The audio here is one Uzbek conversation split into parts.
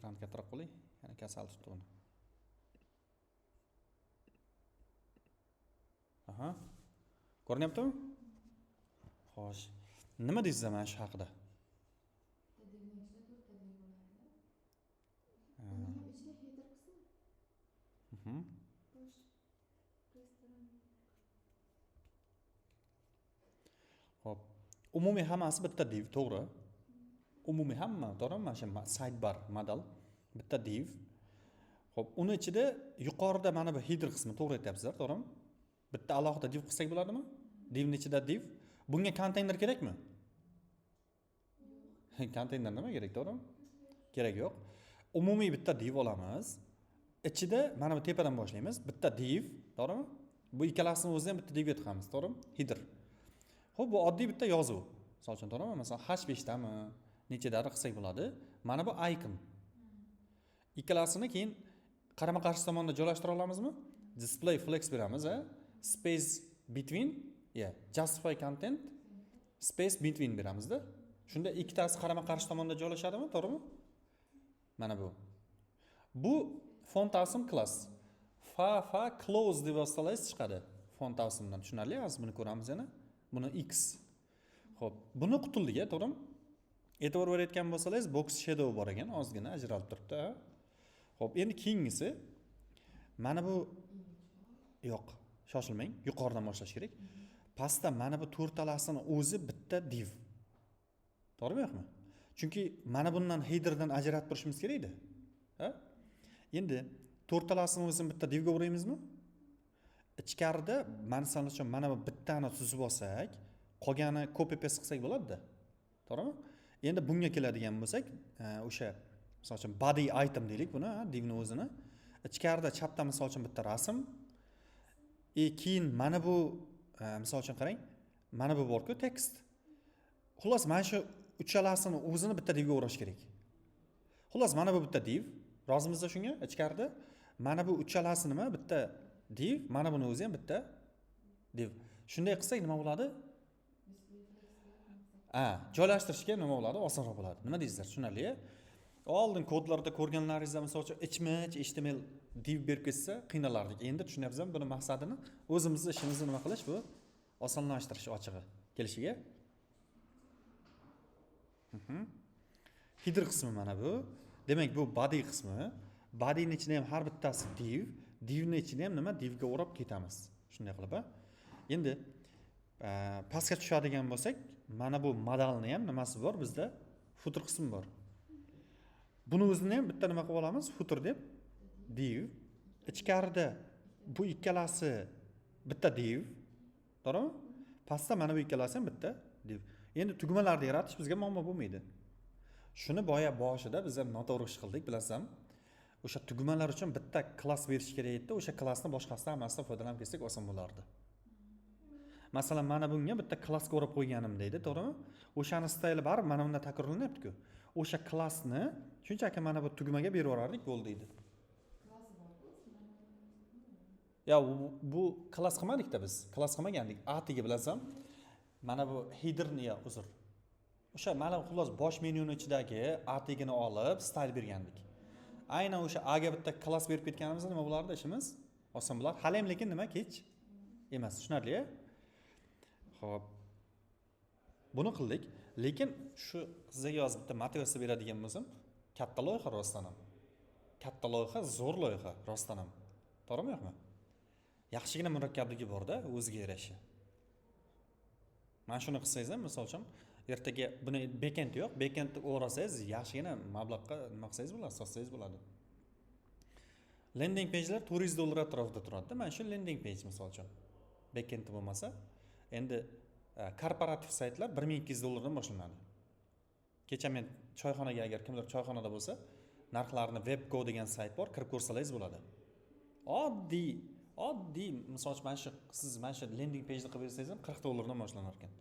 ekranni kattaroq qiling. Ya'ni kasal tutdi uni. Aha. Ko'rinyaptimi? Xo'sh. Nima deysiz mana shu haqida? Xo'p. Umumiy hammasi bitta div, to'g'ri? Umumiy hamma, to'g'rimi? Mana shu sidebar model bitta div. Xo'p, uni ichida yuqorida mana bu header qismi to'g'ri aytyapsizlar, to'g'rimi? Bitta alohida div qilsak bo'ladimi? Divning ichida div. Bunga konteyner kerakmi? Konteyner nima kerak, to'g'rimi? Kerak yo'q. Umumiy bitta div olamiz. Ichida mana bu tepadan boshlaymiz. Bitta div, to'g'rimi? Bu ikkalasini o'zini ham bitta divga tiqamiz, to'g'rimi? Header. Xo'p, bu oddiy bitta yozuv. Misol uchun, to'g'rimi? Masalan, H5 dami, nechadari qilsak bo'ladi. Mana bu icon. Ikkalasini keyin qarama-qarshi tomonda joylashtira olamizmi? Display flex beramiz, space between, justify content, space between beramizda. Shunda ikkitasi qarama-qarshi tomonda joylashadimi, to'g'rimi? Mana bu. Bu font awesome class. Fa close deb yozsangiz chiqadi. Font awesomedan tushunarli, hozir buni ko'ramiz yana. Buni X. Xo'p, buni qutuldik, to'g'rimi? E'tibor berayotgan bo'lsangiz, box shadow bor ekan, ozgina ajralib turibdi. Xo'p, endi keyingisi mana bu yo'q, shoshilmang, yuqoridan boshlash kerak. Pastda mana bu to'rtalasini o'zi bitta div. To'g'rimi yo'qmi? Chunki mana bundan headerdan ajratib turishimiz kerak edi. Ha? Endi to'rtalasini o'zini bitta divga o'raymizmi? Ichkarida masalan uchun mana bu bittani tuzib olsak, qolgani copy paste qilsak bo'ladi-da. To'g'rimi? Endi bunga keladigan bo'lsak, o'sha misol uchun body item deylik buni, divni o'zini. Ichkarida chapda misol uchun bitta rasm, keyin mana bu misol uchun qarang, mana bu bor-ku tekst. Xullas, mana shu uchalasini o'zini bitta divga o'rash kerak. Xullas, mana bu bitta div. Rozimizda shunga? Ichkarida mana bu uchalasi nima? Bitta div, mana buni o'zi ham bitta div. Shunday qilsak nima bo'ladi? Joylashtirishga nima bo'ladi? Osonroq bo'ladi. Nima deysizlar? Tushunarli? Oldin kodlarda ko'rganlaringizda misol uchun ichma-ich HTML div berib ketsa qiynalardik. Endi tushunyapsizmi buni maqsadini? O'zimizning ishimizni nima qilish bu? Osonlashtirish ochig'i kelishiga. Header qismi mana bu. Demak, bu body qismi. Bodyning ichida ham har bittasi div, divning ichida ham nima? Divga o'rab ketamiz. Shunday qilib, Endi pastga tushadigan bo'lsak, mana bu modelni ham nimasi bor? Bizda footer qismi bor. Buni o'zini ham bitta nima qilib olamiz? Footer deb div. Ichkarida bu ikkalasi bitta div. To'g'rimi? Pastda mana bu ikkalasi ham bitta div. Endi tugmalarni yaratish bizga muammo bo'lmaydi. Shuni boshida biz ham noto'g'ri ish qildik, bilasizmi? O'sha tugmalar uchun bitta klass berish kerak edi. O'sha klassni boshqasidan hammasidan foydalanib ketsak oson bo'lardi. Masalan, mana bunga bitta klass ko'rib qo'yganim deydi, to'g'rimi? O'shani stayli baribir mana bunda takrorlanyapti-ku. O'sha klassni shunchaki mana bu tugmaga berib yuborardik, bo'ldi deydi. Bu klass qilmadik-da biz. Klass qilmagandik. Atiga bilasizmi? Mana bu headerni uzr. O'sha mana xullas bosh menyuning ichidagi atigini olib, style bergandik. Aynan o'sha A ga bitta klass berib ketganimizda nima bo'lardi ishimiz? Oson bo'lar. Hali ham lekin nima kech emas, tushunarli? Xo'p. Buni qildik, lekin shu sizga yozib bitta motivatsiya beradigan bo'lsam, katta loyiha rostdan ham. Katta loyiha, zo'r loyiha rostdan ham. To'g'rimi yo'qmi? Yaxshigina murakkabligi bor-da, o'ziga yarasha. Mana shuni qilsangiz ham, misol uchun, ertaga buni backend yo'q, backend o'rasangiz, yaxshigina mablag'ga nima qilsangiz bo'ladi, sotsangiz bo'ladi. Landing page'lar $400 atrofida turadi. Mana shu landing page misol uchun. Backend bo'lmasa, endi korporativ saytlar $1200 dan boshlanadi. Kecha men choyxonaga agar kimdir choyxonada bo'lsa, narxlarini Webgo degan sayt bor, kirib ko'rsangiz bo'ladi. Oddiy, misol uchun mana shu siz mana shu landing page'ni qilib bersangiz ham $40 dan boshlanar ekan.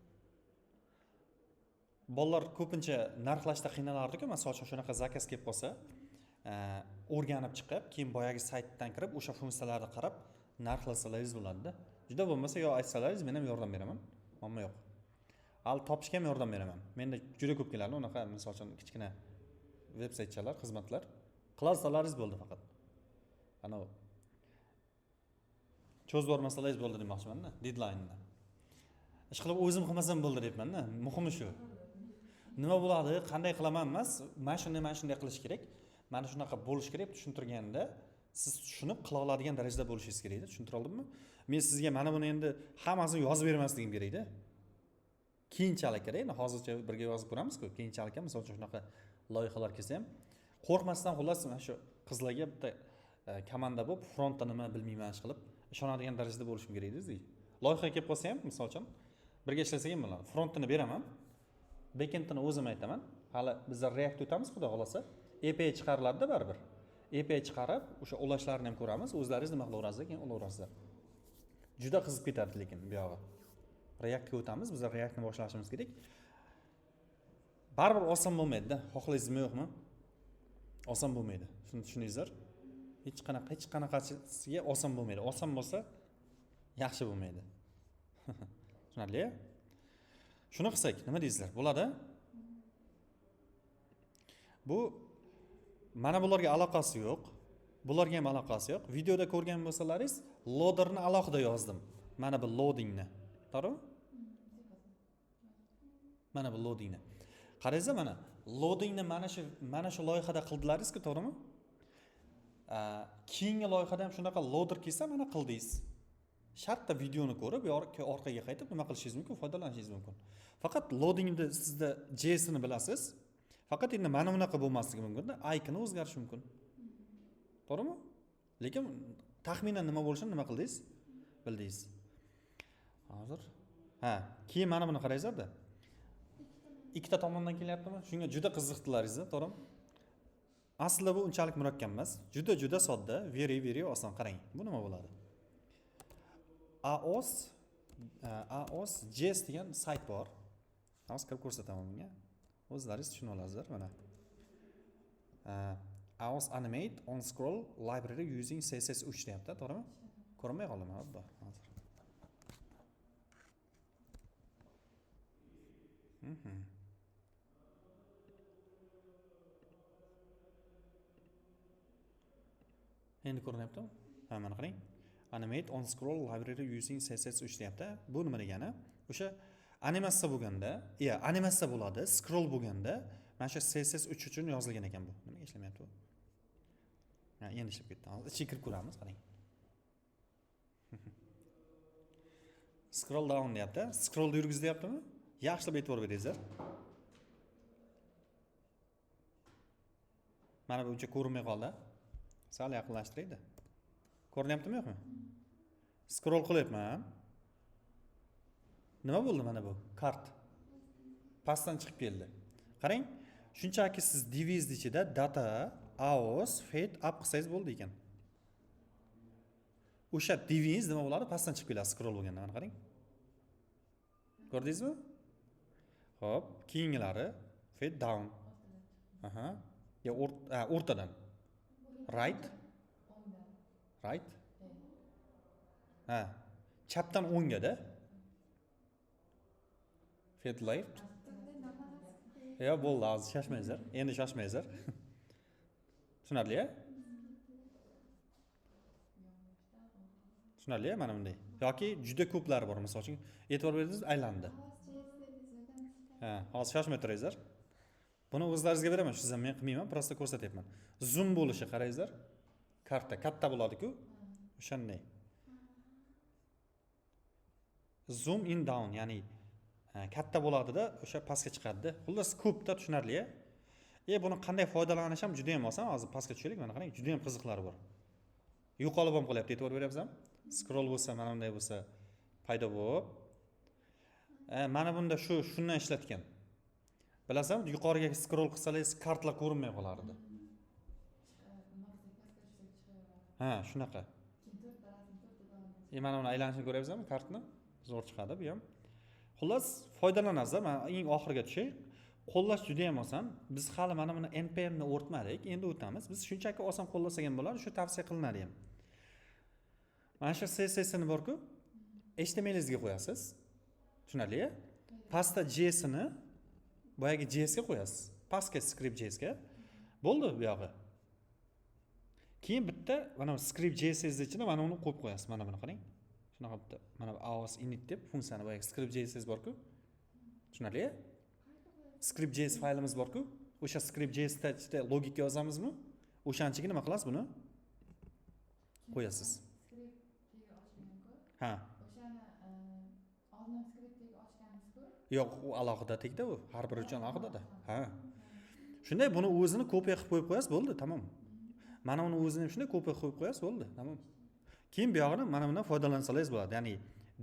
Bolalar ko'pincha narxlashda qiynalardi-ku, misol uchun shunaqa zakaz kelib qolsa, o'rganib chiqib, keyin boyagi saytdan kirib, o'sha funksiyalarni qarab narxlasalaringiz bo'ladi-da. Juda bo'lmasa yo aytsalaringiz, men ham yordam beraman. Muammo yo'q. Al topishga ham yordam beraman. Menda juda ko'p keladi unaqa, misol uchun kichkina veb saytchalar, xizmatlar. Qilarsalaringiz bo'ldi faqat. Ana cho'zib yubormasalaringiz bo'ldi demoqchiman-da, deadline-ni. Ish qilib o'zim qilmasam bo'ldi deyapman-da. Muhimi shu. Nima bo'ladi, qanday qilaman emas, mana shunday qilish kerak. Mana shunaqa bo'lish kerak deb tushuntirganda, siz tushunib qila oladigan darajada bo'lishingiz kerak edi. Tushuntira oldimmi? Men sizga mana buni endi hammasini yozib bermasligim kerak-da. Keyinchalik kerak. Hozircha birga yozib ko'ramiz-ku. Keyinchalik ham misol uchun shunaqa loyihalar kelsa ham qo'rqmasdan xullas mana shu qizlarga bitta komanda bo'lib, frontda nima bilmayman ish qilib, ishonadigan darajada bo'lishim kerak edi. Loyiha kelib qolsa ham, misol uchun birga ishlasak ham bo'ladi. Frontini beraman. Backendini o'zim aytaman. Hali bizlar React o'tamiz, xudo xolasa. API chiqariladi baribir. API chiqarib, o'sha ulashlarni ham ko'ramiz. O'zlaringiz nima qilaverasizlar, keyin ulaverasizlar. Juda qizib ketadi lekin bu yog'i. Reactga o'tamiz, bizlar Reactni boshlashimiz kerak. Baribir oson bo'lmaydi-da, xohlaysizmi yo'qmi? Oson bo'lmaydi. Shuni tushuningizlar. Hech qanaqasiga oson bo'lmaydi. Oson bo'lsa yaxshi bo'lmaydi. Tushunarli? Shuni qilsak, nima deysizlar? Bo'ladi? Bu mana bularga aloqasi yo'q. Bularga ham aloqasi yo'q. Videoda ko'rgan bo'lsalaringiz, loaderni alohida yozdim. Mana bu loadingni. To'g'rimi? Mana bu loadingni. Qarangizlar, mana loadingni mana shu loyihada qildilaringiz-ku, to'g'rimi? Keyingi loyihada ham shunaqa loader kelsa, mana qildingiz. Shartda videoni ko'rib, orqaga qaytib nima qilishingiz mumkin, foydalanishingiz mumkin. Faqat loadingni sizda JS ni bilasiz. Faqat endi mana bunaqa bo'lmasligi mumkin-da, icon o'zgarishi mumkin. To'g'rimi? Lekin taxminan nima bo'lishini nima qildingiz? Bildingiz. Hozir. Keyin mana buni qarangizlar-da. Ikkita tomondan kelyaptimi? Shunga juda qiziqdilaringiz, to'g'rimi? Aslida bu unchalik murakkab emas. Juda sodda, very oson. Qarang, bu nima bo'ladi? AOS JS degan sayt bor. Hozir kirib ko'rsataman bunga. O'zlaringiz tushunib olasizlar mana. AOS Animate on Scroll Library using CSS3 deyapti, to'g'rimi? Ko'rinmay qoldimi hozir? Endi ko'rinyaptimi? Mana qarang. Animate on Scroll Library using CSS3 deyapti. Bu nima degani? O'sha animatsiya bo'lganda, animatsiya bo'ladi, scroll bo'lganda, mana shu CSS3 uchun yozilgan ekan bu. Nimaga ishlamayapti bu? Endi ishlab ketdi. Hozir ichiga kirib ko'ramiz, qarang. Scroll down deyapti. Scroll yurgiz deyaptimi? Yaxshilab e'tibor beringizlar. Mana bu uncha ko'rinmay qoldi. Sal yaqinlashtiraydi. Ko'rinyaptimi yo'qmi? Scroll qilyapman. Nima bo'ldi mana bu? Kart. Pastdan chiqib keldi. Qarang, shunchaki siz diviz ichida data, AOS, fade up qilsangiz bo'ldi ekan. O'sha diviz nima bo'ladi? Pastdan chiqib keladi scroll bo'lganda. Mana qarang. Ko'rdingizmi? Xo'p, keyingilari fade down. Ya o'rtadan. Right. Chapdan o'ngga-da. Fade left. Bo'ldi, hozir shoshmangizlar. Endi shoshmangizlar. Tushunarli-a? Tushunarli-a mana bunday. Yoki juda ko'plari bor, masalan uchun e'tibor berdingiz, aylandi. Hozir shoshmay turingizlar. Buni o'zlaringizga beraman, shu zamon men qilmayman, prosta ko'rsatyapman. Zoom bo'lishi qarangizlar. Karta katta bo'ladi-ku, o'shanday. Zoom in down, ya'ni katta bo'ladi-da, o'sha pastga chiqadi-da. Xullas ko'pda tushunarli-a? Buni qanday foydalanish ham juda ham oson. Hozir pastga tushaylik, mana qarang, juda ham qiziqlari bor. Yo'qolib ham qolyapti, e'tibor beryapsizmi? Scroll bo'lsa, mana bunday bo'lsa, paydo bo'lib. Mana bunda shundan ishlatgan. Bilasizmi, yuqoriga scroll qilsangiz kartlar ko'rinmay qolardi. Shunaqa. Mana uni aylanishini ko'ryapsizmi, kartni? Zo'r chiqadi bu ham. Xullas, foydalanasiz. Men eng oxirga tushay. Qo'llash juda ham oson. Biz hali mana buni npm ni o'rtmadik, endi o'tamiz. Biz shunchaki oson qo'llasak ham bo'ladi, shu tavsiya qilinadi ham. Mana shu CSS ni bor-ku, HTML'ingizga qo'yasiz. Tushunarli-a? Pastda JS ni boyagi JS ga qo'yasiz. Pastga script JS ga. Bo'ldi bu yog'i. Keyin bitta mana script JSS ichida mana uni qo'yib qo'yasiz. Mana buni qarang. Shunaqa bitta mana aos init deb funksiyani boyagi script JSS bor-ku. Tushunarli? Script JS faylimiz bor-ku. O'sha script JS ichida logika yozamizmi? O'shanchiga nima qilasiz buni? Qo'yasiz. Ha. Oldin skriptdagi ochganmiz-ku. Yo'q, u alohida tegdi u. Har biri uchun alohida. Ha. Shunday buni o'zini kopiya qilib qo'yib qo'yasiz, bo'ldi, tamom. Mana uni o'zini ham shunday kopiya qilib qo'yasiz, bo'ldi, tamom. Keyin bu yog'ini mana bundan foydalansangiz bo'ladi. Ya'ni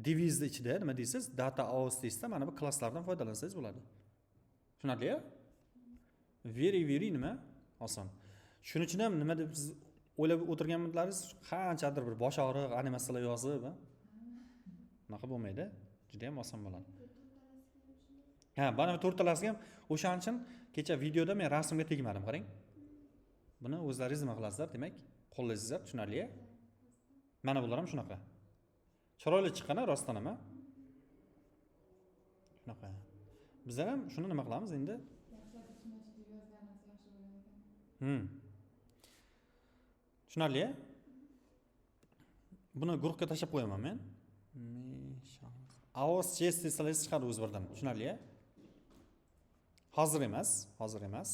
divizning ichida nima deysiz? Data aus deysizda, mana bu klasslardan foydalansangiz bo'ladi. Tushunarli-ya? Very nima? Oson. Shuning uchun ham nima deb siz o'ylab o'tirganmidlaringiz, qanchadir bir bosh og'riq animatsiyalar yozib, unaqa bo'lmaydi. Juda ham oson bo'ladi. Ha, mana bu to'rtalasiga ham o'shaning uchun kecha videoda men rasmga tegmadim, qarang. Buni o'zlaringiz nima qilasizlar, demak, qo'llaysizlar, tushunarli-ya? Mana bular ham shunaqa. Chiroyli chiqqan, rostdan ham. Shunaqa. Bizlar ham shuni nima qilamiz endi? Tushunarli-ya? Buni guruhga tashlab qo'yaman men. Aos JS desangiz chiqadi o'z birdan. Tushunarli-ya? Hozir emas.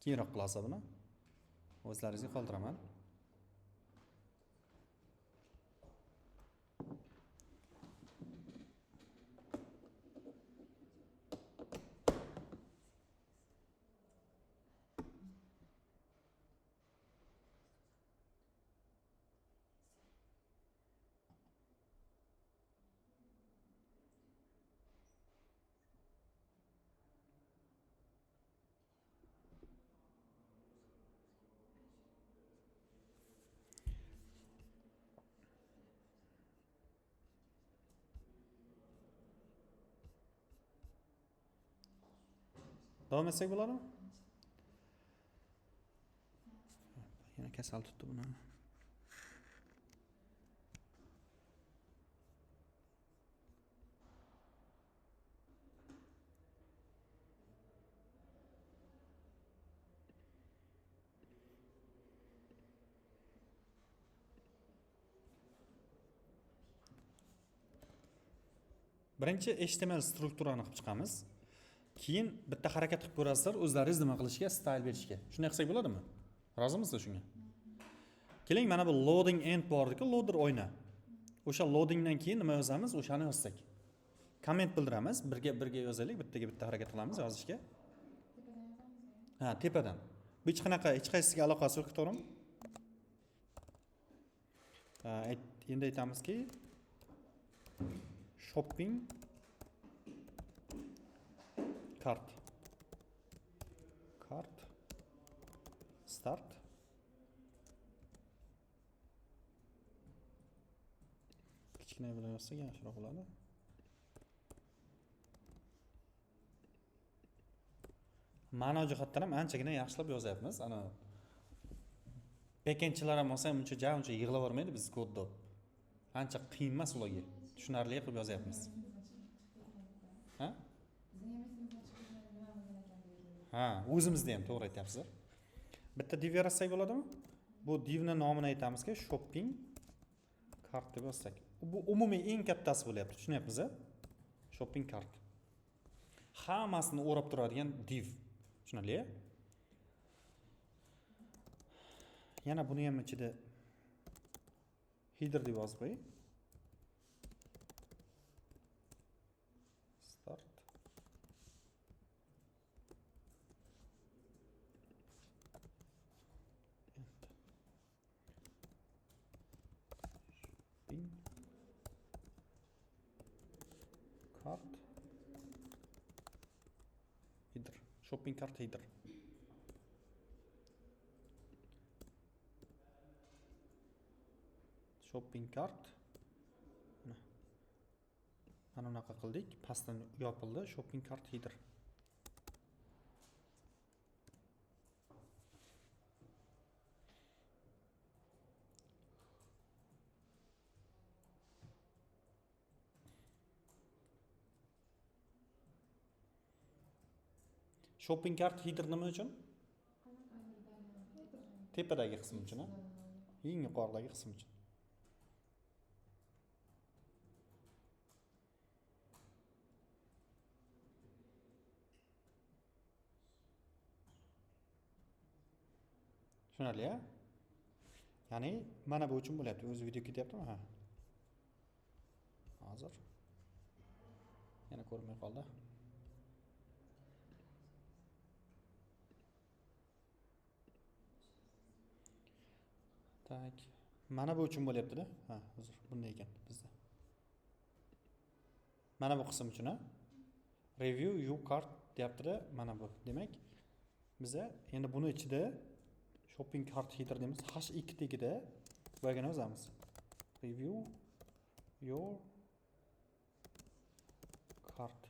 Keyinroq qilasiz buni. O'zlaringizga qoldiraman. Davom etsak bo'ladimi? Yana kasal tutdi buni. Birinchi HTML strukturani qilib chiqamiz. Keyin bitta harakat qilib ko'rasizlar, o'zlaringiz nima qilishga, style berishga. Shunday qilsak bo'ladimi? Rozimisizlar shunga? Keling, mana bu loading end bordi-ku, loader o'yna. O'sha loadingdan keyin nima yozamiz? O'shani yozsak. Komment bildiramiz, birga yozaylik, bittaga bitta harakat qilamiz yozishga. Ha, tepadan. Bu hech qaysisiga aloqasi yo'q, to'g'rimi? Endi aytamizki, shopping cart start kichkina bilan yozsak yaxshiroq bo'ladi. Ma'no jihatdan ham anchagina yaxshilab yozyapmiz. Ana backendchilar ham olsa ham uncha yig'lavermaydi biz kodda. Ancha qiyin emas ularga. Tushunarli qilib yozyapmiz. Ha? Ha, o'zimizda ham to'g'ri aytyapsizlar. Bitta div yaratsak bo'ladimi? Bu divning nomini aytamizki, shopping cart deb yozsak. Bu umumiy eng kattasi bo'lyapti, tushunyapsiz-a? Shopping cart. Hammasini o'rab turadigan div. Tushunarli? Yana buni ham ichida header deb yozib qo'y. Start. Cart header, shopping cart header. Shopping cart. Mana unaqa qildik, pastdan yopildi, shopping cart header. Shopping cart header nima uchun? tepadagi qism uchun, eng yuqoridagi qism uchun. Tushunarli, ha? Ya'ni mana bu uchun bo'lyapti. O'zi video ketyaptimi? Ha. Hozir. Yana ko'rmay qoldi. Tak. Mana bu uchun bo'lyapti-da. Ha, hozir bunday ekan bizda. Mana bu qism uchun, ha? Review you cart deyapti-da, mana bu. Demak, biza endi buni ichida shopping cart header deymiz. H2 tagida bo'lgan yozamiz. Review your cart.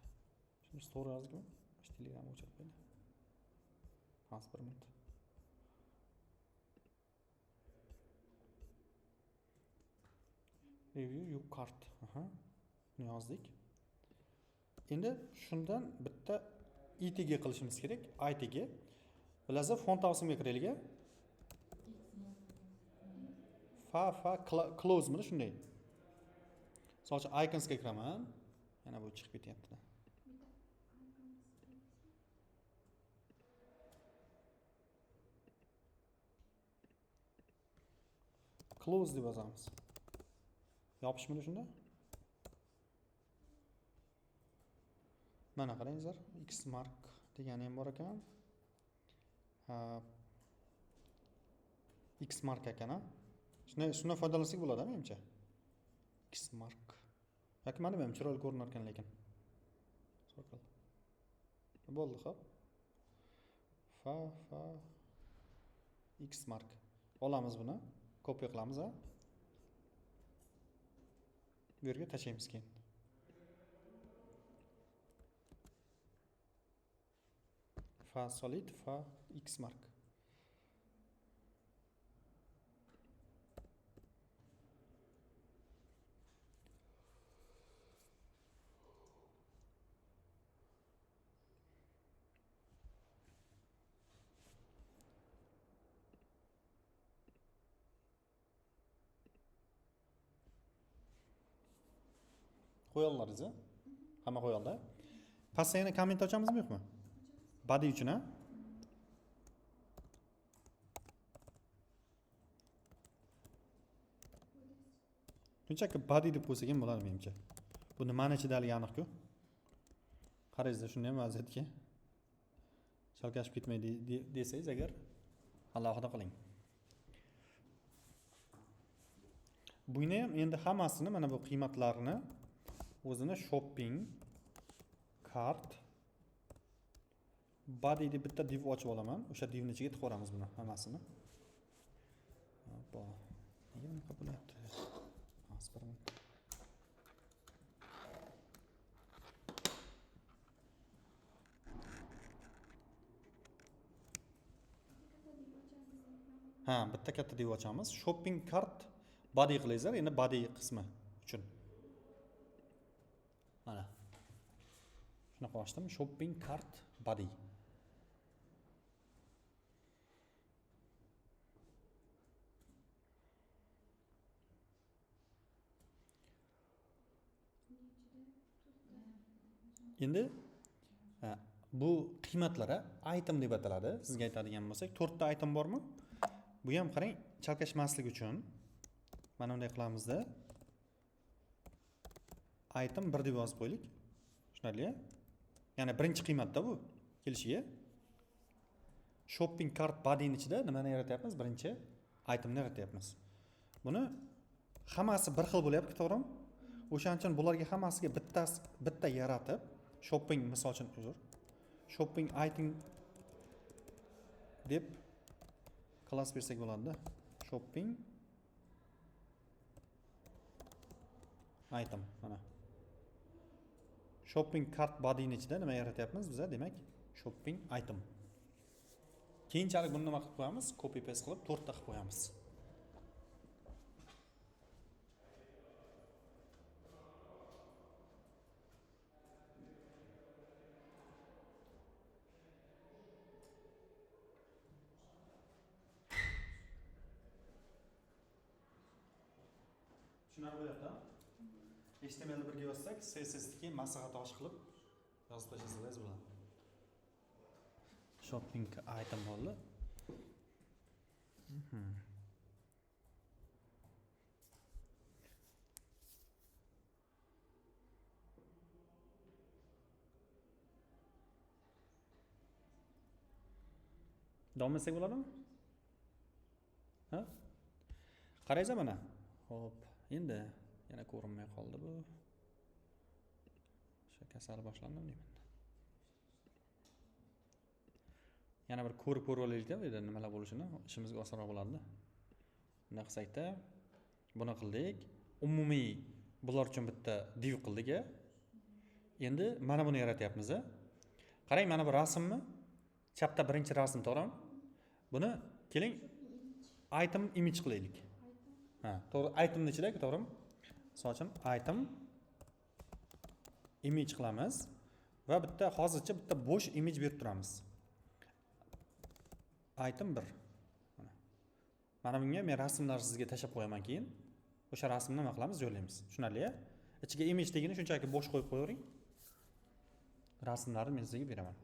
Shuni story yozdim. Telegram o'chirib qo'ydi. Hozir 1 minut. Review your cart. Aha. Buni yozdik. Endi shundan bitta itg qilishimiz kerak. itg. Bilasizlar, font avsimga kiraylik. Close mana shunday. Masalan, iconsga kiraman. Yana bu chiqib ketyapti. Close deb yozamiz. Yopishmadi shunda? Mana qarangizlar, Xmark degani ham bor ekan. Xmark ekan, ha. Shundan foydalansak bo'ladimi menimcha? Xmark. Yoki mana bu ham chiroyli ko'rinar ekan lekin. Bo'ldi, xo'p. Xmark. Olamiz buni, kopiya qilamiz, ha. Bu yerga tashlaymiz keyin. Solid, Xmark. Qo'yinglar, hamma qo'yinglar. Pastga yana komment ochamizmi yo'qmi? Body uchun, ha? Shunchaki body deb qo'ysak ham bo'ladi menimcha. Bu nimani ichidaligi aniq-ku. Qarangizlar, shunday ham vaziyatga chalkashib ketmaydi desangiz agar alohida qiling. Buni ham endi hammasini mana bu qiymatlarini o'zini shopping cart body deb bitta div ochib olaman. O'sha divning ichiga tiqib olamiz buni hammasini. Hoppa. Nega bunaqa bo'lyapti? Asparman. Ha, bitta katta div ochamiz. Shopping cart body qilasizlar, endi body qismi uchun. Mana. Shunaqa ochdim. Shopping cart body. Endi bu qiymatlari item deb ataladi. Sizga aytadigan bo'lsak, 4 ta item bormi? Bu ham qarang, chalkashmaslik uchun mana bunday qilamizda. Item 1 deb yozib qo'ydik. Tushunarli? Ya'ni birinchi qiymatda bu kelishiga. Shopping cart bodyning ichida nimani yaratyapmiz? Birinchi itemni yaratyapmiz. Buni hammasi bir xil bo'lyapti, to'g'rimi? O'shaning uchun bularga hammasiga bitta yaratib, shopping misol uchun shopping item deb klass bersak bo'ladi-da. Shopping item mana. Shopping cart bodyning ichida nima yaratyapmiz biz? Demak, shopping item. Keyinchalik buni nima qilib qo'yamiz? Copy paste qilib 4 ta qilib qo'yamiz. tushunarli bo'lyapti. HTML birga yozsak, CSS keyin maslahat osh qilib yozib tashlasangiz bo'ladi. Shopping item bo'ldi. Davom etsak bo'ladimi? Ha? Qaraysiz mana. Xo'p, endi yana ko'rinmay qoldi bu. O'sha kasal boshlandimi deyman. Yana bir ko'rib olaylik-da, bu yerda nimalar bo'lishini, ishimizga osonroq bo'ladi. Buni qilsak-da, buni qildik. Umumiy bular uchun bitta div qildik-a. Endi mana buni yaratyapmiz. Qarang, mana bu rasmmi? Chapda birinchi rasm, to'g'rimi? Buni keling item image qilaylik. Ha, to'g'ri, itemning ichida-ku, to'g'rimi? Misol uchun item image qilamiz va bitta hozircha bitta bo'sh image berib turamiz. Item 1. Mana bunga men rasmlarni sizga tashab qo'yaman keyin. O'sha rasmni nima qilamiz? Joylaymiz. Tushunarli-a? Ichiga image degani shunchaki bo'sh qo'yib qo'yavering. Rasmlarni men sizga beraman.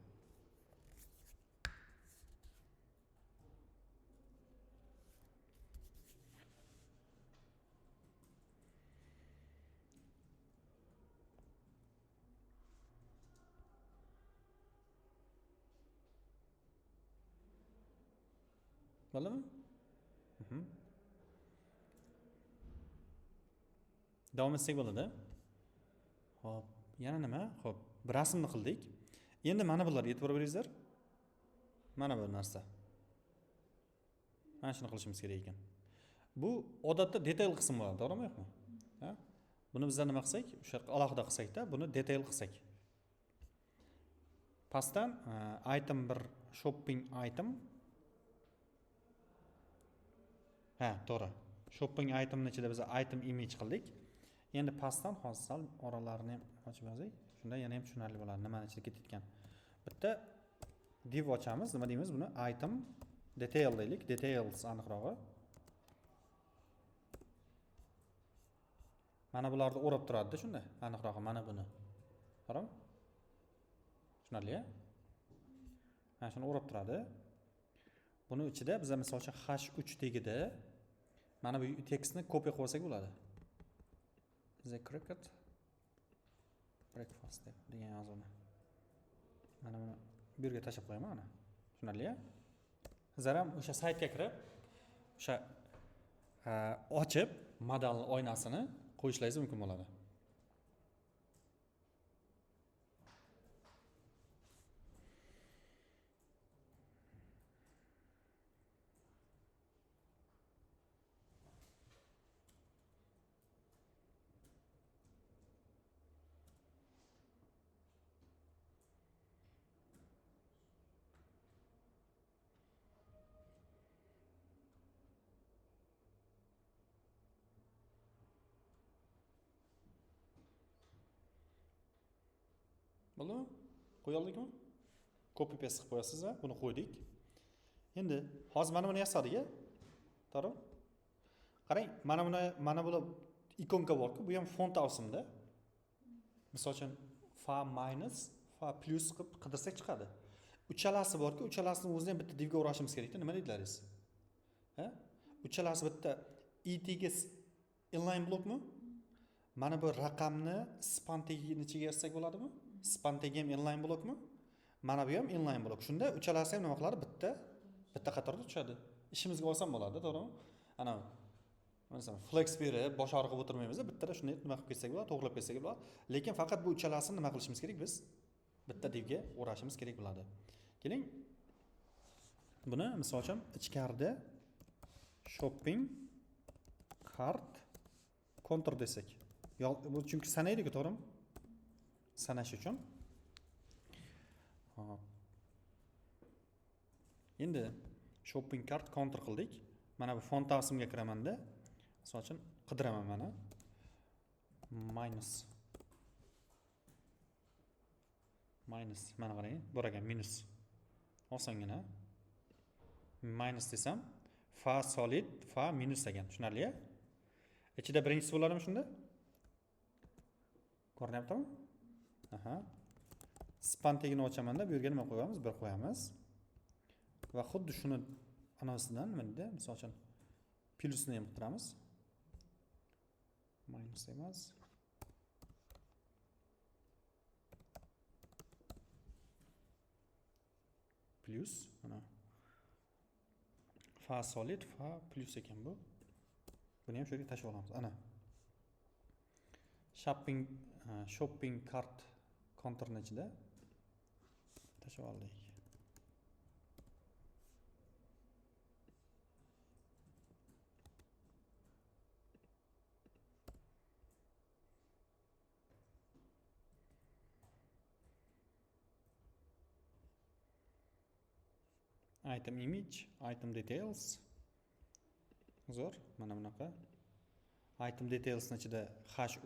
Bo'ladimi? Davom etsak bo'ladi. Xo'p, yana nima? Xo'p, bir rasmni qildik. Endi mana bularga e'tibor beringizlar. Mana bu narsa. Mana shuni qilishimiz kerak ekan. Bu odatda detail qism bo'ladi, to'g'rimi yo'qmi? Ha? Buni bizlar nima qilsak, o'sha alohida qilsak-da, buni detail qilsak. Pastdan item 1 shopping item. Ha, to'g'ri. Shopping itemning ichida biz item image qildik. Endi pastdan hozir sal oralarini ham ochib yozaylik. Shunda yana ham tushunarli bo'ladi, nimani ichida ketayotgan. Bitta div ochamiz, nima deymiz buni? Item detail deylik, details aniqrog'i. Mana bularni o'rab turadi-da shunda, aniqrog'i mana buni. To'g'rimi? Tushunarli-a? Mana shuni o'rab turadi. Buni ichida biz misol uchun h3 tegida mana bu tekstni kopiya qilib olsak bo'ladi. The cricket breakfast degan yozuvni. Mana buni bu yerga tashab qo'yaman mana. Tushunarli-a? Sizlar ham o'sha saytga kirib, o'sha ochib model oynasini qo'yishlaringiz mumkin bo'ladi. Bo'ldimi? Qo'ya oldikmi? Copy paste qilib qo'yasiz va buni qo'ydik. Endi hozir mana buni yasadik-a. To'g'ri? Qarang, mana bu ikonka bor-ku, bu ham font avsimda. Misol uchun fa minus, fa plus qilib qidirsak chiqadi. Uchalasi bor-ku, uchalasini o'zini ham bitta divga o'rashimiz kerak-da. Nima deydilaringiz? Ha? Uchalasi bitta itga inline blokmi? Mana bu raqamni span tagining ichiga yozsak bo'ladimi? Span tag ham inline blokmi? Mana bu ham inline blok. Shunda uchalasi ham nima qiladi? Bitta qatorda tushadi. Ishimizga oson bo'ladi, to'g'rimi? Ana masalan, flex berib, bosh og'riqib o'tirmaymiz, bittada shunday nima qilib ketsak bo'ladi, to'g'rilab ketsak bo'ladi. Lekin faqat bu uchalasini nima qilishimiz kerak biz? Bitta divga o'rashimiz kerak bo'ladi. Keling. Buni misol uchun ichkarida shopping cart kontur desak. Bu chunki sanaydi-ku, to'g'rimi? Sanash uchun. Hop. Endi shopping cart counter qildik. Mana bu font avsimga kiraman-da. Misol uchun qidiraman mana. Minus mana qarang, bor ekan minus. Osongina. Minus desam, fa solid, fa minus ekan. Tushunarli-a? Ichida birinchisi bo'ladimi shunda? Ko'rinyaptimi? Aha. Span tegini ochamanda bu yerga nima qo'yamiz? 1 qo'yamiz. Va xuddi shuni anosidan nima deydi? Misol uchun plyusni ham qilamiz. Minus emas. Plus mana fa solid fa plus ekan bu. Buni ham shu yerga tashlab olamiz. Ana. Shopping cart konturning ichida tashlab oldik. Item image, item details. Zo'r, mana bunaqa. Item details ichida H3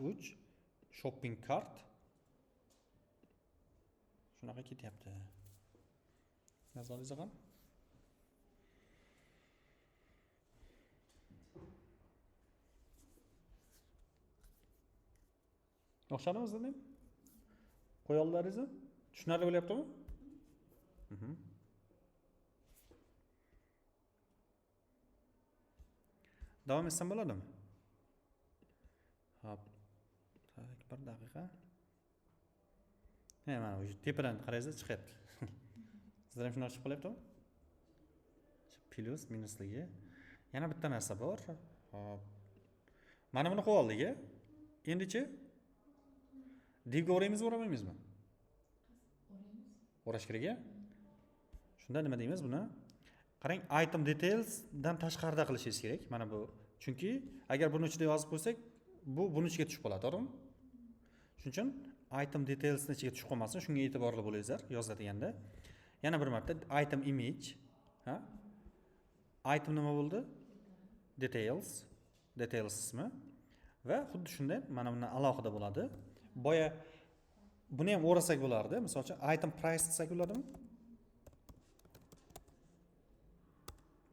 shopping cart. Shunaqa ketyapti. Nazoringiz ham. O'xshadimi sizlarga? Qo'ya oldingizmi? Tushunarli bo'lyaptimi? Davom etsam bo'ladimi? Hop. Tak, 1 daqiqa. Mana shu tepadan qaraysiz chiqyapti. Sizlar ham shunday chiqib qolyaptimi? Plus minusligi. Yana bitta narsa bor. Hop. Mana buni qo'yib oldik-a. Endi-chi divga o'raymizmi, o'ramaymizmi? O'rash kerak-a? Shunda nima deymiz buni? Qarang, item details dan tashqarida qilishingiz kerak. Mana bu. Chunki agar buni ichida yozib qo'ysak, bu buni ichiga tushib qoladi, to'g'rimi? Shuning uchun item details ni ichiga tushib qolmasin, shunga e'tiborli bo'lingizlar yozilganda. Yana bir marta item image, ha? Item nima bo'ldi? Details ismi. Va xuddi shunday mana bundan alohida bo'ladi. Boya buni ham o'rasak bo'lardi. Misol uchun item price desak bo'ladimi?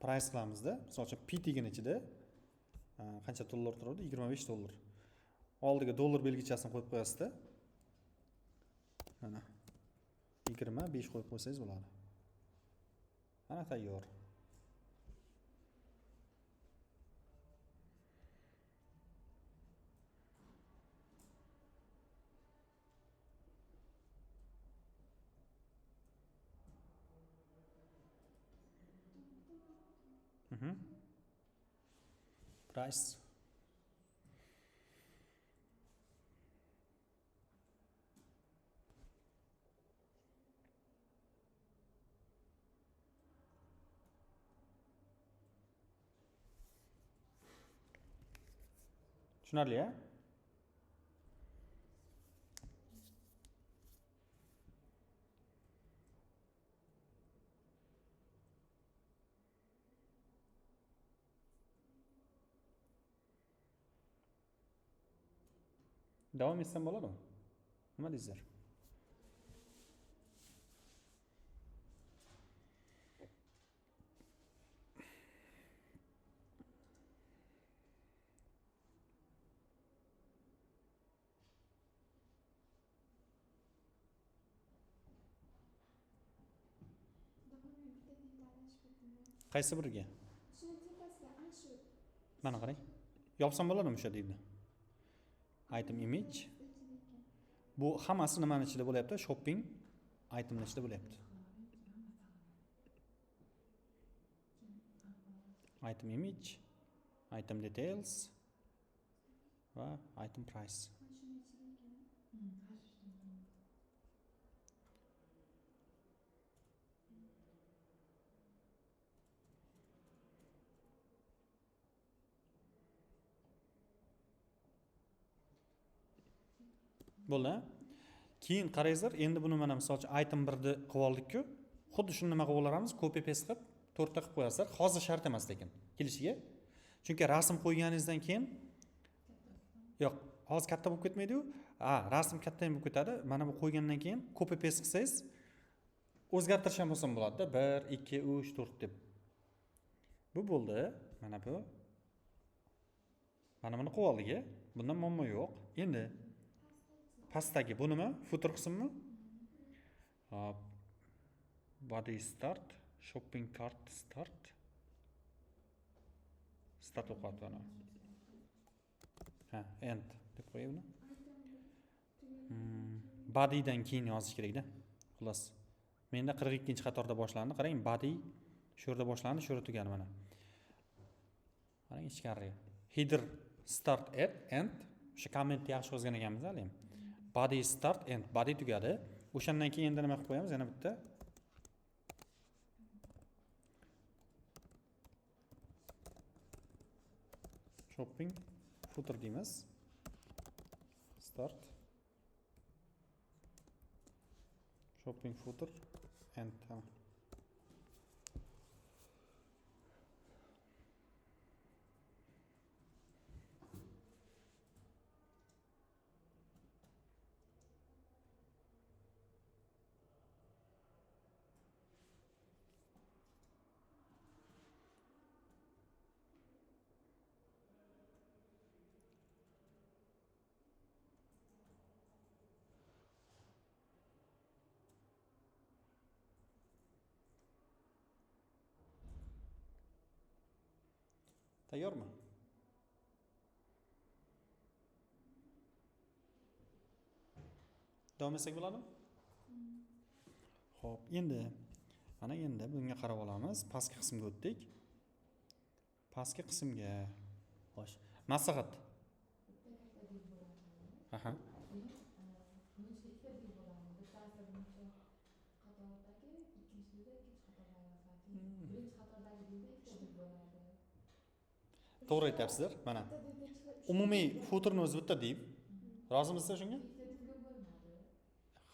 Price qilamizda. Misol uchun P tegini ichida qancha dollar turadi? 25 dollar. Oldiga dollar belgichasini qo'yib qo'yasizda. Mana 25 qo'yib qo'ysangiz bo'ladi. Ana tayyor. Price. Tushunarli-a? Davom etsam bo'ladimi? Nima deysizlar? Qaysi biriga? Mana qarang. Yopsam bo'ladimi o'sha deydi. Item image. Bu hammasi nimaning ichida bo'lyapti? Shopping itemning ichida bo'lyapti. Item image, item details va item price. Bo'ldi. Keyin qarangizlar, endi buni mana masalan item 1 ni qilib oldik-ku. Xuddi shuni nima qilib olamiz? Copy paste qilib 4 ta qilib qo'yasizlar. Hozir shart emas lekin kelishiga. Chunki rasm qo'yganingizdan keyin yo'q, hozir katta bo'lib ketmaydi-ku. Rasm katta ham bo'lib ketadi. Mana bu qo'ygandan keyin copy paste qilsangiz o'zgartirish ham bo'lsa bo'ladi-da. 1, 2, 3, 4 deb. Bu bo'ldi. Mana bu. Mana buni qilib oldik. Bundan muammo yo'q. Endi pastdagi bu nima? Footer qismimi? Hop. Body start, shopping cart start. Start o'qiyapti mana. Ha, end deb qo'yaymi? Bodydan keyin yozish kerak-da. Xullas. Menda 42-qatorda boshlandi. Qarang, body shu yerda boshlandi, shu yerda tugadi mana. Qarang ichkariga. Header start at end. O'sha komment yaxshi yozgan ekanmiz hali ham. Body start end, body tugadi. O'shandan keyin endi nima qilib qo'yamiz? Yana bitta shopping footer deymiz. Start shopping footer end. Tayyormi? Davom etsak bo'ladimi? Xo'p, endi bunga qarab olamiz. Pastki qismga o'tdik. Pastki qismga xo'sh, maslahat. Aha. To'g'ri aytyapsizlar. Mana umumiy footerni o'zi bitta div. Rozimisizlar shunga?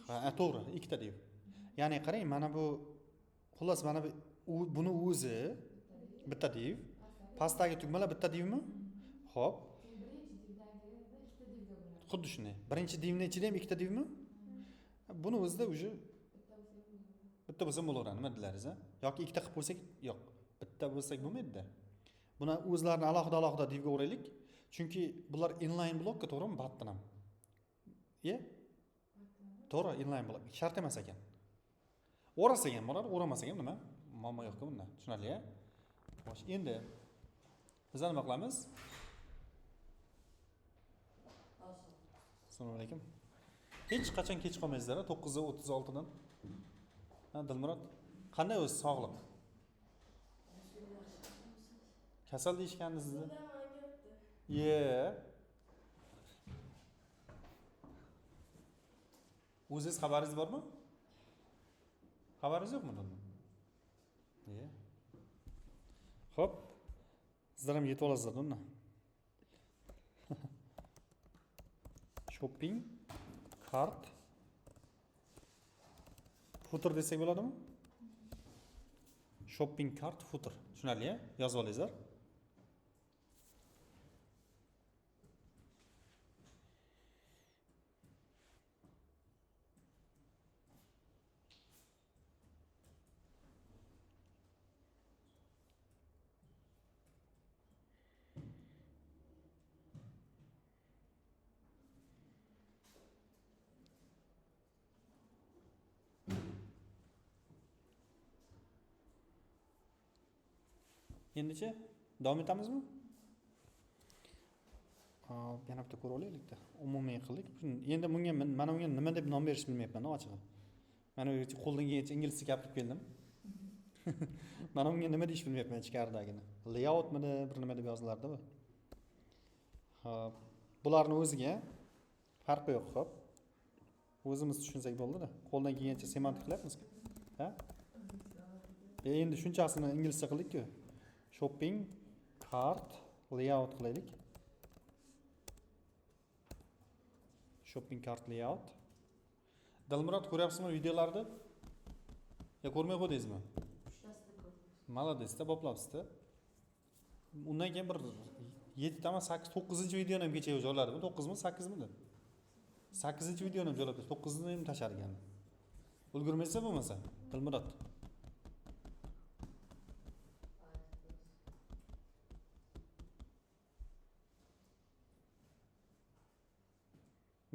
Ha, to'g'ri, ikkita div. Ya'ni qarang, mana bu xullas mana buni o'zi bitta div. Pastdagi tugmalar bitta divmi? Xo'p. Xuddi shunday. Birinchi divning ichida ham ikkita divmi? Buni o'zida уже bitta bo'lsa bo'laveradi, nima deylaringiz, ha? Yoki ikkita qilib qo'ysak, yo'q. Bitta bo'lsak bo'lmaydi-da. Buni o'zlarini alohida divga o'raylik. Chunki bular inline blokka, to'g'rimi? Batdan ham. To'g'ri, inline blok shart emas ekan. O'rasak ham bo'ladi, o'ramasak ham nima? Muammo yo'q-ku bunda. Tushunarli, ha? Xo'sh, endi biz nima qilamiz? Assalomu alaykum. Hech qachon kech qolmaysizlar, 9:36 dan. Ha, Dilmurod, qanday o'zi sog'liq? Kasal deyishgandi sizni. O'zingiz xabaringiz bormi? Xabaringiz yo'qmi bundan? Xo'p. Sizlar ham yetib olasizlar bundan. Shopping cart footer desak bo'ladimi? Shopping cart footer. Tushunarli-a? Yozib olingizlar. Endichi davom etamizmi? Yana bitta ko'rib olaylik-da. Umumiy qildik. Endi bunga mana bunga nima deb nom berish bilmayapman, ochig'i. Mana qo'ldan kelgancha inglizcha gapirib keldim. Mana bunga nima deyish bilmayapman ichkaridagini. Layoutmidi, bir nima deb yozilardi bu. Xo'p, bularni o'ziga farqi yo'q, xo'p. O'zimiz tushunsak bo'ldi-da. Qo'ldan kelgancha semantik qilyapmiz-ku. Ha? Endi shunchasini inglizcha qildik-ku. Shopping cart layout qilaylik. Shopping cart layout. Dilmurod, ko'ryapsizmi videolarni? Ya ko'rmay qo'ydingizmi? Молодец-da, boplabsiz-da. Undan keyin bir 7 tama 8 9-videoni ham kecha joyladimi? 9mi, 8mi? 8-videoni ham joylab, 9ni ham tashlagan. Ulgurmaysa bo'lmasa, Dilmurod.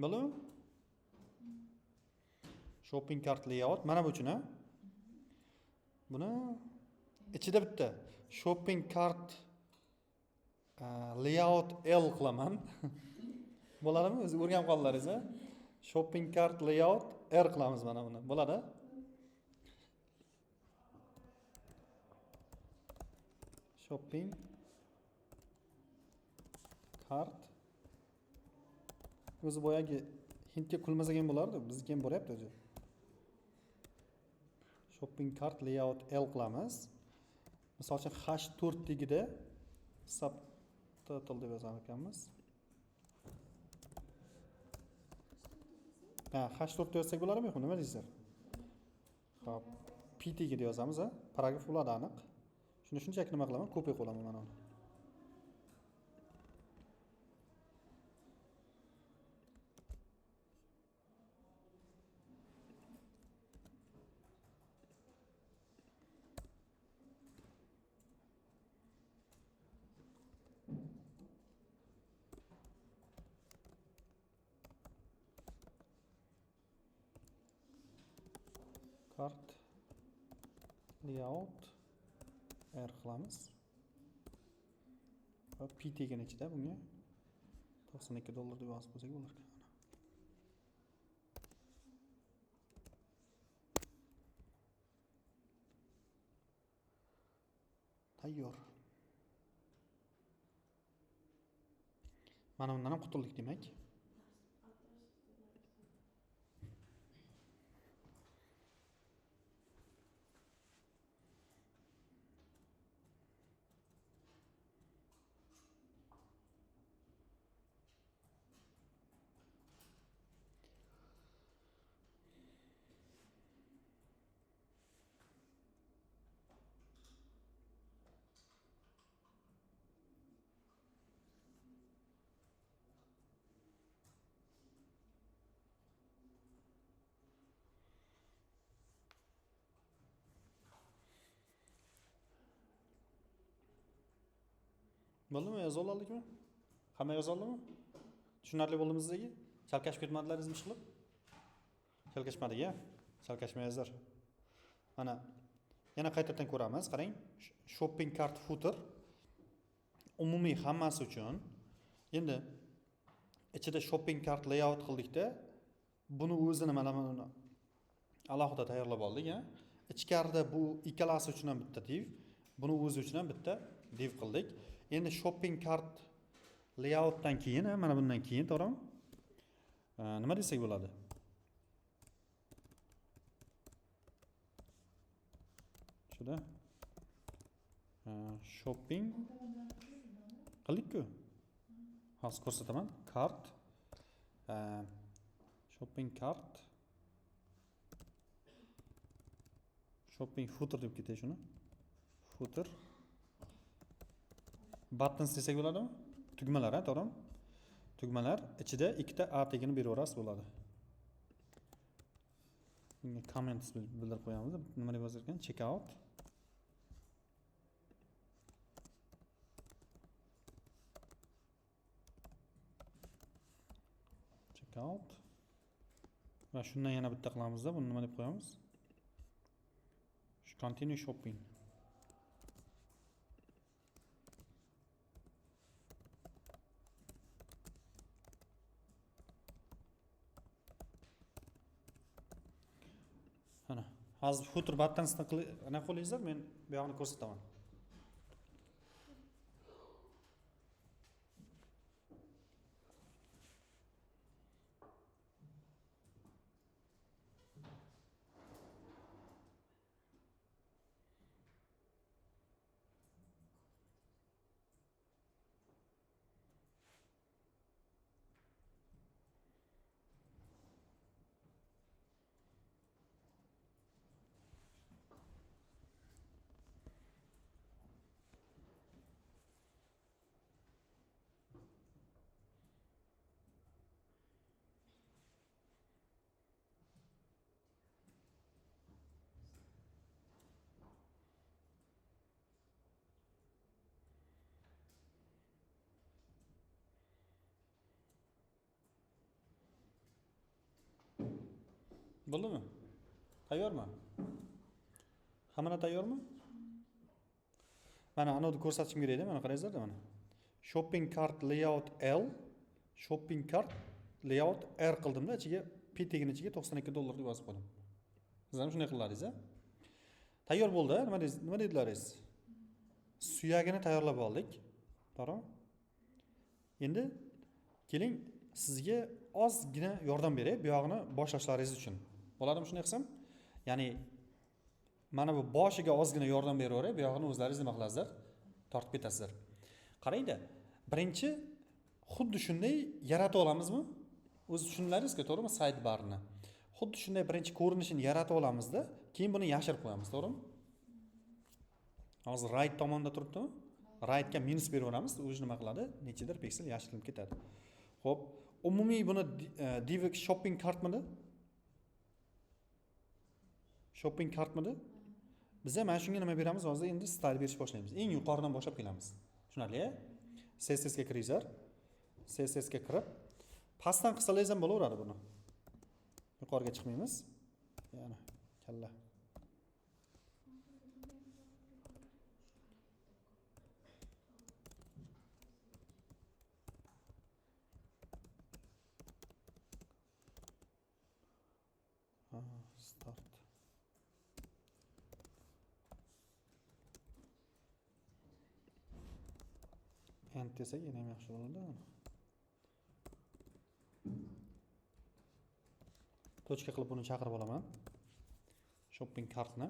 Bo'ldimi? Shopping cart layout mana bu uchun, ha? Buni ichida bitta shopping cart layout L qilaman. Bo'ladimi? O'zi o'rganib qoldingiz, ha? Shopping cart layout R qilamiz mana buni. Bo'ladi? Shopping cart o'zi boyagi hintga kulmasak ham bo'lardi, bizniki ham bo'lyapti o'zi. Shopping cart layout L qilamiz. Misol uchun H4 tagida subtitle deb yozar ekanmiz. H4 yozsak bo'ladimi yo'qmi? Nima deysizlar? Xo'p, P tagida yozamiz, ha? Paragraf bo'ladi aniq. Shuni shunchaki nima qilaman? Kopiya qilaman mana uni. Cart layout R qilamiz. Va P tegini ichida bunga $92 deb yozib qo'ysak bo'lar ekan. Tayyor. Mana bundan ham qutuldik demak. Bo'ldimi? Yoza oldikmi? Hamma yoza oldimi? Tushunarli bo'ldimi sizga? Chalkashib ketmadilaringizmi ishqilib? Chalkashmadik-a? Chalkashmaysizlar. Mana yana qaytadan ko'ramiz. Qarang, shopping cart footer umumiy hammasi uchun. Endi ichida shopping cart layout qildikda, buni o'zini mana buni alohida tayyorlab oldik, ha? Ichkarida bu ikkalasi uchun ham bitta div, buni o'zi uchun ham bitta div qildik. Endi shopping cart layoutdan keyin, mana bundan keyin to'g'rimi? Nima desak bo'ladi? Shunda shopping qildik-ku. Hozir ko'rsataman. Cart shopping cart shopping footer deb ketay shuni. Footer buttons desak bo'ladimi? Tugmalar, ha, to'g'rimi? Tugmalar ichida ikkita A tegini beraverasiz bo'ladi. Bunga comments bildirib qo'yamiz. Nima deb yozar ekan? Checkout. Checkout. Va shundan yana bitta qilamiz-da, buni nima deb qo'yamiz? Continue shopping. Ana, hozir footer buttonsni anaqa qo'yingizlar, men bu yoqni ko'rsataman. Bo'ldimi? Tayyormi? Hammana tayyormi? Mana anavni ko'rsatishim kerak edi, mana qarangizlar mana. Shopping cart layout L, shopping cart layout R qildimda, ichiga P tegini ichiga $92 deb yozib qo'ydim. Siz ham shunday qilardingiz-a? Tayyor bo'ldi, nima dedilaringiz? Suyagini tayyorlab oldik. To'g'rimi? Endi keling sizga ozgina yordam beray, bu yog'ini boshlashlaringiz uchun. Bo'ladimi shunday qilsam? Ya'ni mana bu boshiga ozgina yordam beraveray, bu yog'ini o'zlaringiz nima qilasizlar? Tortib ketasizlar. Qarangda, birinchi xuddi shunday yaratib olamizmi? O'zi tushunlaringizku, to'g'rimi? Sidebarni. Xuddi shunday birinchi ko'rinishini yaratib olamizda, keyin buni yashirib qo'yamiz, to'g'rimi? Hozir right tomonda turibdimi? Rightga minus beraveramiz, o'zi nima qiladi? Nechidir piksel yashirilib ketadi. Xo'p, umumiy buni div shopping cartmidi? Shopping cartmidi? Biz ham mana shunga nima beramiz? Hozir endi style berish boshlaymiz. Eng yuqoridan boshlab kelamiz. Tushunarli? CSS ga kiringizlar. CSS ga kirib, pastdan qilsangiz ham bo'laveradi buni. Yuqoriga chiqmaymiz. Yana kalla. Start. End desak yana ham yaxshi bo'ladi. Tochka qilib buni chaqirib olaman. Shopping kartni.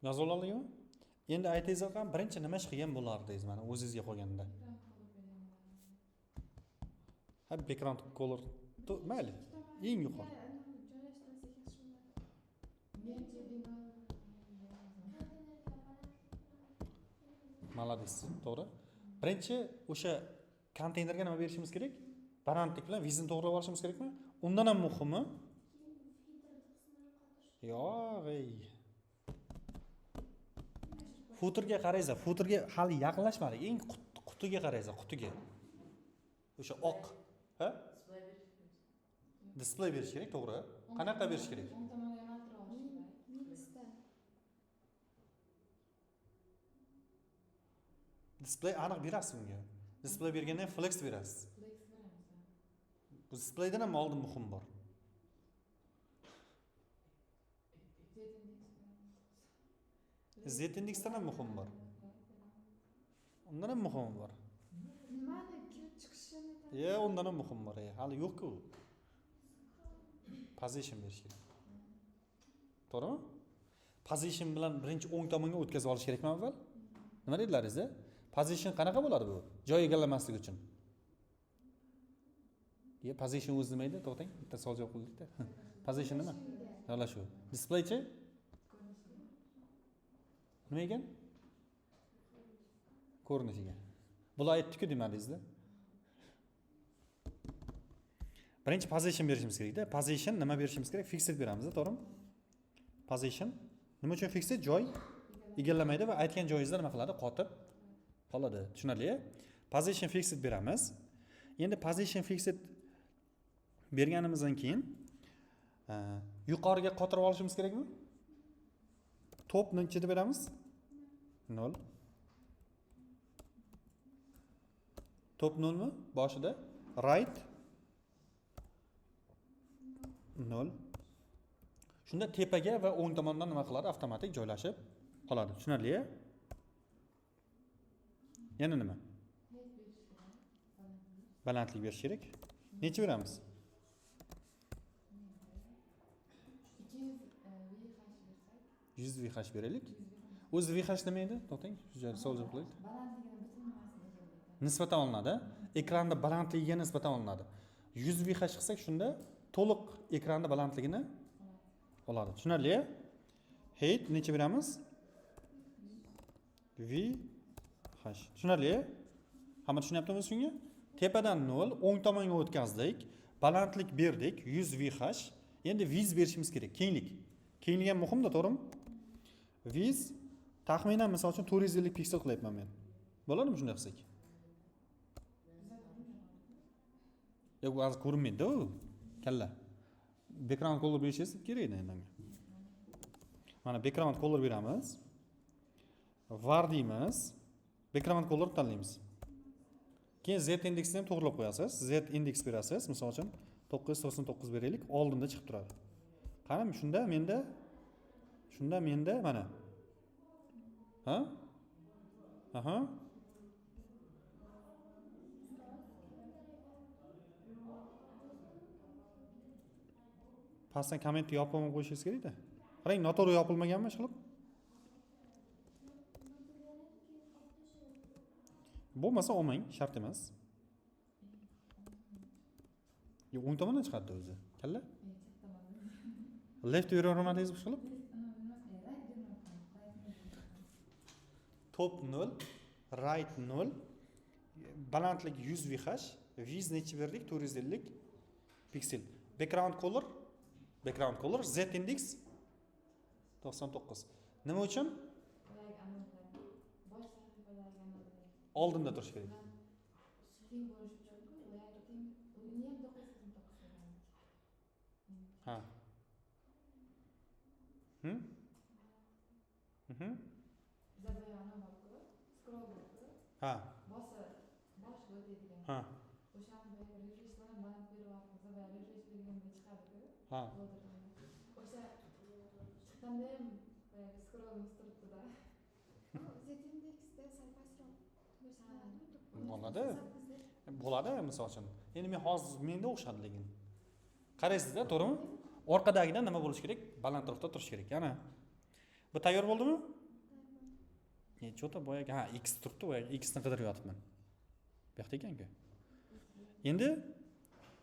Yozib oldingizmi? Endi aytingizlar ham birinchi nima ish qilgan bo'lardingiz mana o'zingizga qolganda. Ha, background color mayli, eng yuqori. Malades, to'g'ri. Birinchi o'sha konteynerga nima berishimiz kerak? Balandlik bilan vizn to'g'rilab olishimiz kerakmi? Undan ham muhimi yo'q, footerga qarangizlar, footerga hali yaqinlashmadik. Eng qutiga qarangizlar, qutiga. O'sha oq, ha? Display berish kerak, to'g'ri. Qanaqa berish kerak? Display aniq berasiz unga. Display bergandan flex berasiz. Bu displaydan ham oldin muhim bor. Z indeksdan ham muhim bor. Undan ham muhim bor. Nimani kirib chiqishini? Undan ham muhim bor. Hali yo'q-ku. Position berish kerak. To'g'rimi? Position bilan birinchi o'ng tomonga o'tkazib olish kerakmi avval? Nima dedilaringiz? Position qanaqa bo'ladi bu? Joy egallamaslik uchun. Position o'zi nima edi? To'xtang, bitta savol javob qildik-da. Position nima? Mana shu. Displaychi? Nima ekan? Ko'rinishiga. Bular aytdi-ku demadingizda. Birinchi position berishimiz kerak-da. Position nima berishimiz kerak? Fixed beramiz-da, to'g'rimi? Position nima uchun fixed? Joy egallamaydi va aytgan joyingizda nima qiladi? Qotib qoladi. Tushunarli? Position fixed beramiz. Endi position fixed berganimizdan keyin yuqoriga qotirib olishimiz kerakmi? Top nechida beramiz? 0. Top 0 mi? Boshida right 0. Shunda tepaga va o'ng tomondan nima qiladi? Avtomatik joylashib qoladi. Tushunarli? Yana nima? Balandlik berish kerak. Necha beramiz? 100 VH beraylik. O'zi VH nima edi? To'xtang, shu joyda savol javob qilaylik. Balandligini butun nimasiga Nisbatan olinadi. Ekranda balandligiga nisbatan olinadi. 100 VH qilsak shunda to'liq ekranda balandligini oladi. Tushunarli? Height necha beramiz? VH Xo'sh, tushunarli? Hamma tushunyaptimi shunga? Tepadan 0, o'ng tomonga o'tkazdik, balandlik berdik, 100 VH. Endi viz berishimiz kerak, kenglik. Kenglik ham muhimda, to'g'rimi? Viz taxminan misol uchun 450 piksel qilyapman men. Bo'ladimi shunday qilsak? Yo'q, hozir ko'rinmaydi-ku. Kalla. Background color berishingiz kerak edi menga. Mana background color beramiz. Var deymiz. Background color tanlaymiz. Keyin Z indeksini ham to'g'rilab qo'yasiz. Z indeks berasiz. Misol uchun 999 beraylik, oldinda chiqib turadi. Qani shunda menda mana. Ha? Aha. Pastdan kommentni yopib qo'yishingiz kerak-da. Qarang, noto'g'ri yopilmaganmi ish qilib? Bo'lmasa olmang, shart emas. Yo, o'ng tomondan chiqadi o'zi. Kalla? Left yuravermadingiz ish qilib? Top 0, right 0, balandlik 100 VH, viz necha berdik? 450 piksel. Background color Z index 99. Nima uchun? Oldinda turish kerak. Ha. Ha. Ha. Ha. O'sha chiqqanda ham scrollimiz turibdi-da. Z-indeksda sal pastroq Bo'ladi, misol uchun. Endi men hozir menda o'xshadi lekin. Qaraysiz-da, to'g'rimi? Orqadagidan nima bo'lish kerak? Balandroqda turish kerak. Ana. Bu tayyor bo'ldimi? Cho'ta boyagi, X turibdi, boyagi X ni qidirib yotibman. Bu yoqda ekan-ku. Endi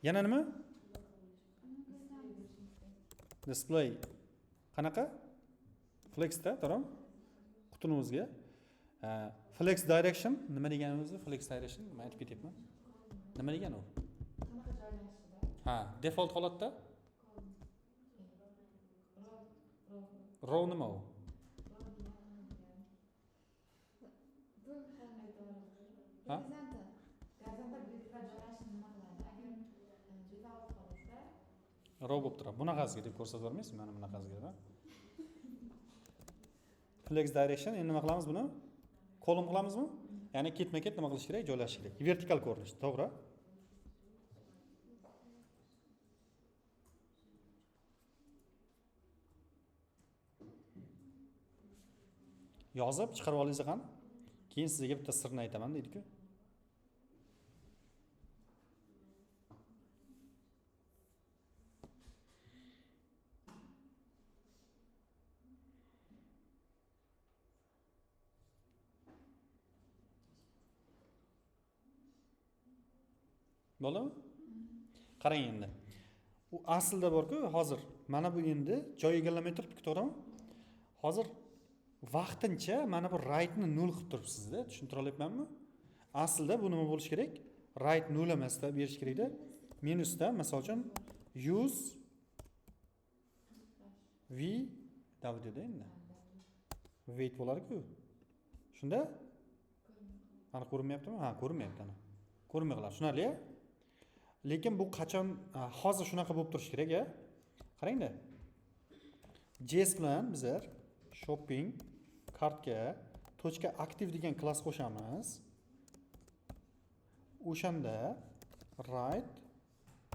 yana nima? Display qanaqa? Flexda, to'g'rimi? Qutimizga flex direction nima degani o'zi? Flex direction nima aytib ketyapman? Nima degani u? qanaqa joylashishida? Ha, default holatda row nima u? Ha? Row bo'lib turadi. Bunaqasiga deb ko'rsatib bermaysiz? Mana bunaqasiga deb. Flex direction endi nima qilamiz buni? Kolumn qilamizmi? Ya'ni ketma-ket nima qilish kerak? Joylashish kerak. Vertikal ko'rinish, to'g'ri? Yozib chiqarib olingiz qani? Keyin sizga bitta sirni aytaman deydi-ku. Bo'ladimi? Qarang endi. U aslida bor-ku, hozir mana bu endi joy egallamay turibdi, to'g'rimi? Hozir vaqtincha mana bu right ni 0 qilib turibsiz-da, tushuntira olyapmanmi? Aslida bu nima bo'lishi kerak? Right 0 emasda berish kerak-da. Minusda, masalan uchun 100 v davdida endi. Weight bo'lar-ku. Shunda? Mana ko'rinmayaptimi? Ha, ko'rinmayapti ana. Ko'rinmay qoladi. Tushunarli? Lekin bu qachon hozir shunaqa bo'lib turishi kerak-a? Qarang-da. JS bilan bizlar shopping kartga .active degan klass qo'shamiz. O'shanda right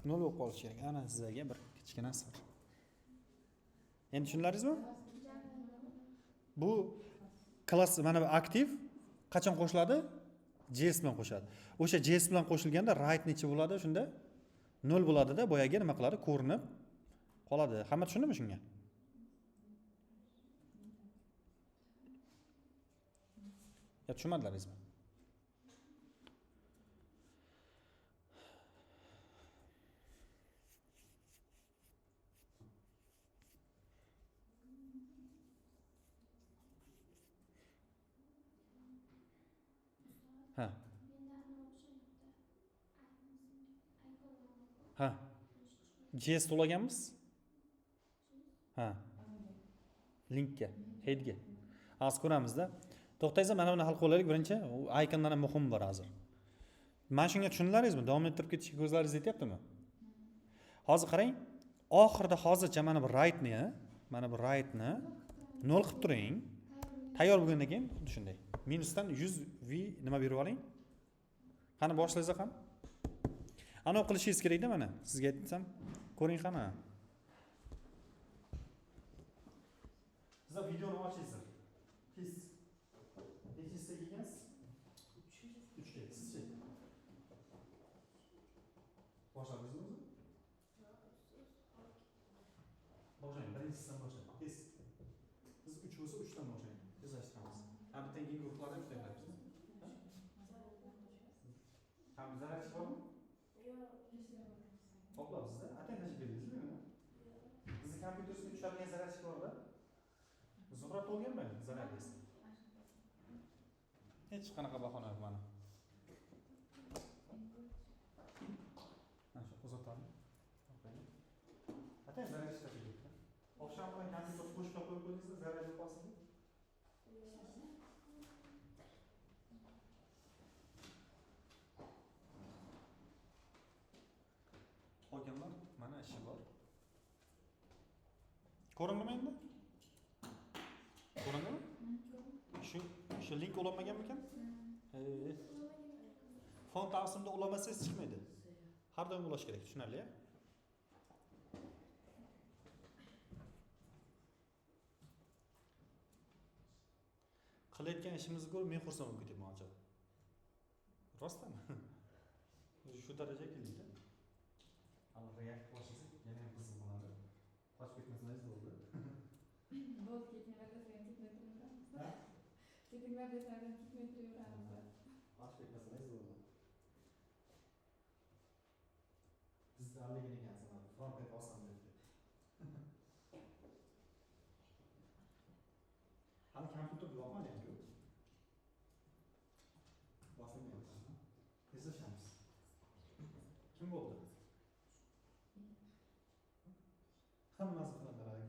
0 bo'lib qolishi kerak. Ana sizlarga bir kichkina sir. Endi tushunlaringizmi? Bu klass mana bu active qachon qo'shiladi? JS bilan qo'shadi. O'sha JS bilan qo'shilganda right necha bo'ladi shunda? 0 bo'ladi-da, boyagi nima qiladi? Ko'rinib qoladi. Hamma tushundimi shunga? Ya tushunmadilaringizmi? Ha. Ha. JS to'laganmiz? Ha. Linkka, headga. Hozir ko'ramizda. To'xtaysa mana buni hal qilaylik. Birinchi, u ikondan ham muhim bor hozir. Mana shunga tushundilaringizmi? Davom ettirib ketishga ko'zlaringiz yetyaptimi? Hozir qarang. Oxirida hozircha mana bu rightni, mana bu rightni 0 qilib turing. Tayyor bo'lgandan keyin xuddi shunday. Minusdan 100V nima berib oling? Qani boshlaysiz ham? Ana qilishingiz kerak-da mana. Sizga aytsam, ko'ring qani. Sizlar videoni ochingizlar. Tez. Nechta kelgansiz? 3 ga. Sizchi? Boshladingizmi o'zi? Boshlang, birinchisidan boshlang. Tez. Biz 3 bo'lsa 3 dan boshlang. Tezlashtiramiz. Ha, bitta keyin guruhlardan bitta qilyapmiz. Ha, zararchi bormi? To'plab sizda. Atang qancha berdingizmi mana? Bizni kompyuterimizga tushadigan zararchi bor-da. Zuhra to'lganmi zararingiz? Hech qanaqa bahona yo'q mana. Mana shu uzatadi. Atang zararchi tashlaydi. Oqshom bilan kompyuter qo'shib qo'yib qo'ydingizda zarar yo'q qolsin. Qolganlar mana ishi bor. Ko'rindimi endi? Ko'rindimi? Shu link ulanmaganmikan? Font taqsimda ulamasangiz chiqmaydi. Har doim ulash kerak, tushunarli-a? Qilayotgan ishimizni ko'rib men xursand bo'lib ketaman ajoyib. Rostmi? Shu darajaga keldik-da. Hali React boshlasak yana ham qiziq bo'ladi. Qochib ketmasangiz bo'ldi. Bo'ldi, ketmanglar desangiz ketmaytiraveramiz. Ketinglar desangiz ketmaytiraveramiz. Qochib ketmasangiz bo'ldi. Bizda alligin ekansiz, front-end oson debdi. Hali kompyuter yoqmayapti-ku. Boshlayapti. Tezlashamiz. Kim bo'ldi? Hammasi bilan qarang.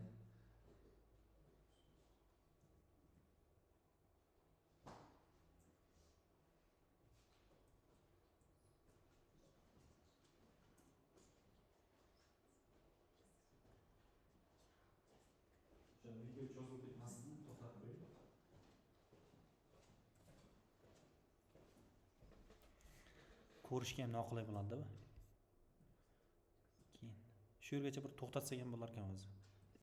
Şöyle video çözülüp bitmesini to'xtatib qo'ying. Ko'rishga ham noqulay bo'ladi-da. Keyin shu yergacha bir to'xtatsak ham bo'lar ekan o'zi.